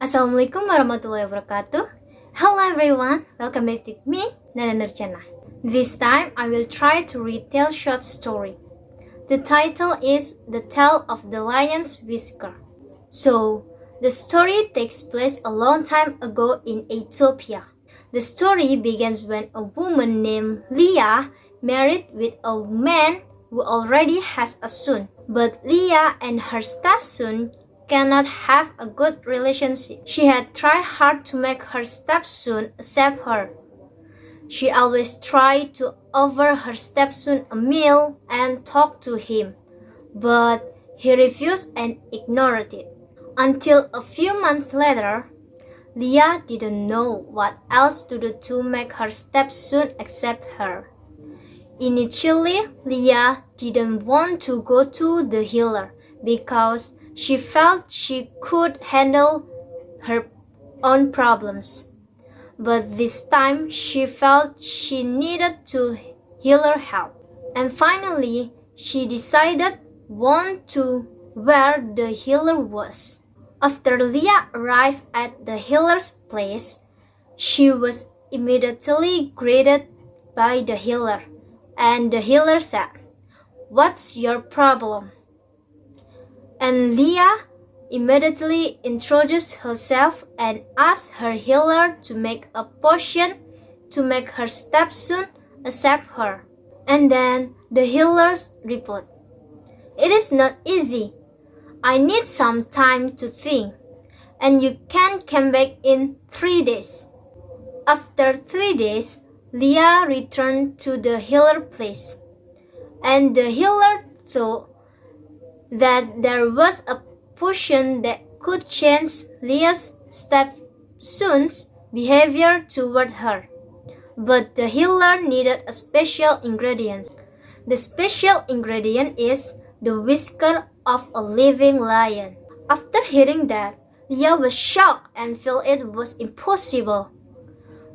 Assalamualaikum warahmatullahi wabarakatuh. Hello everyone, welcome back to me, Nanda Nurjanah. This time I will try to retell short story. The title is The Tale of the Lion's Whisker. So, the story takes place a long time ago in Ethiopia. The story begins when a woman named Leah married with a man who already has a son. But Leah and her stepson cannot have a good relationship. She had tried hard to make her stepson accept her. She always tried to offer her stepson a meal and talk to him, but he refused and ignored it. Until a few months later, Leah didn't know what else to do to make her stepson accept her. Initially, Leah didn't want to go to the healer because she felt she could handle her own problems. But this time she felt she needed to healer help. And finally, she decided to where the healer was. After Leah arrived at the healer's place, she was immediately greeted by the healer. And the healer said, "What's your problem?" And Leah immediately introduced herself and asked her healer to make a potion to make her stepson accept her. And then the healer replied, "It is not easy. I need some time to think, and you can come back in 3 days." After 3 days, Leah returned to the healer place, and the healer thought that there was a potion that could change Leah's stepson's behavior toward her. But the healer needed a special ingredient. The special ingredient is the whisker of a living lion. After hearing that, Leah was shocked and felt it was impossible.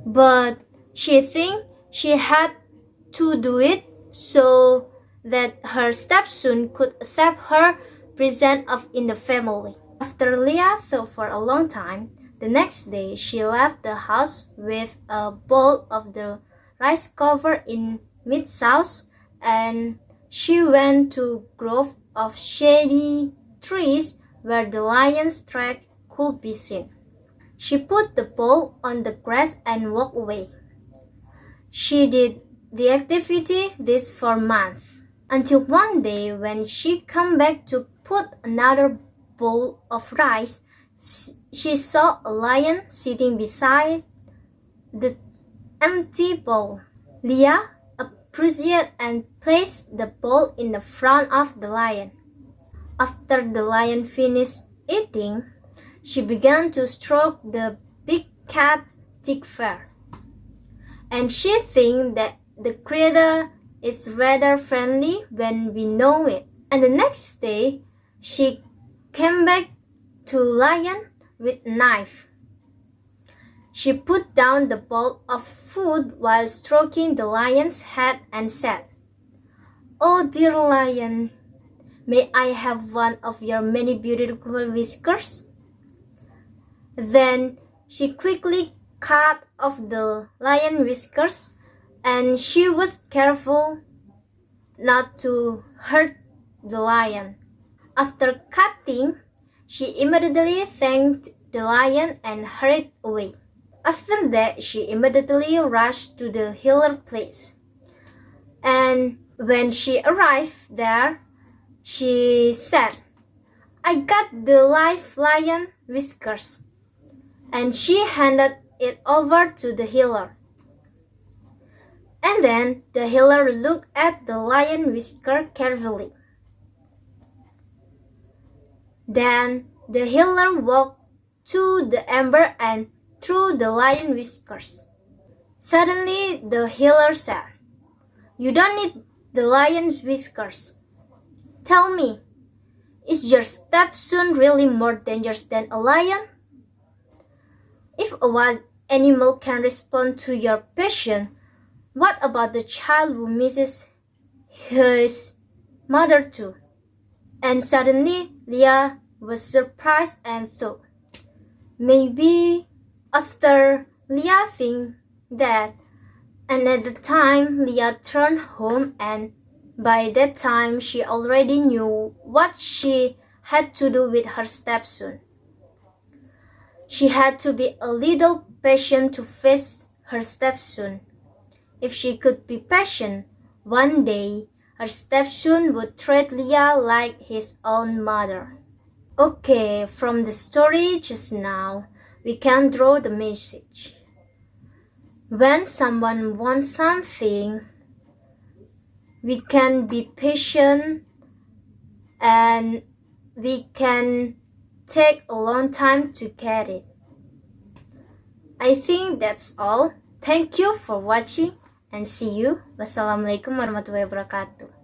But she think she had to do it so that her stepson could accept her presence in the family. After Leah thought for a long time, the next day she left the house with a bowl of the rice covered in mid-sauce, and she went to a grove of shady trees where the lion's track could be seen. She put the bowl on the grass and walked away. She did the activity this for months, until one day when she came back to put another bowl of rice, she saw a lion sitting beside the empty bowl. Leah appreciated and placed the bowl in the front of the lion. After the lion finished eating, she began to stroke the big cat thick fur. And she thinks that the creature is rather friendly when we know it. And the next day, she came back to lion with a knife. She put down the bowl of food while stroking the lion's head and said, "Oh dear lion, may I have one of your many beautiful whiskers?" Then she quickly cut off the lion whiskers, and she was careful not to hurt the lion. After cutting, she immediately thanked the lion and hurried away. After that, she immediately rushed to the healer place. And when she arrived there, she said, "I got the live lion whiskers." And she handed it over to the healer. And then the healer looked at the lion whisker carefully. Then the healer walked to the ember and threw the lion whiskers. Suddenly the healer said, "You don't need the lion's whiskers. Tell me, is your stepson really more dangerous than a lion? If a wild animal can respond to your passion, what about the child who misses his mother too?" And suddenly Leah was surprised and thought, Maybe after Leah think that, and at the time Leah turned home, and by that time she already knew what she had to do with her stepson. She had to be a little patient to face her stepson. If she could be patient, one day her stepson would treat Leah like his own mother. Okay, from the story just now, we can draw the message. When someone wants something, we can be patient and we can take a long time to get it. I think that's all. Thank you for watching and see you. Wassalamualaikum warahmatullahi wabarakatuh.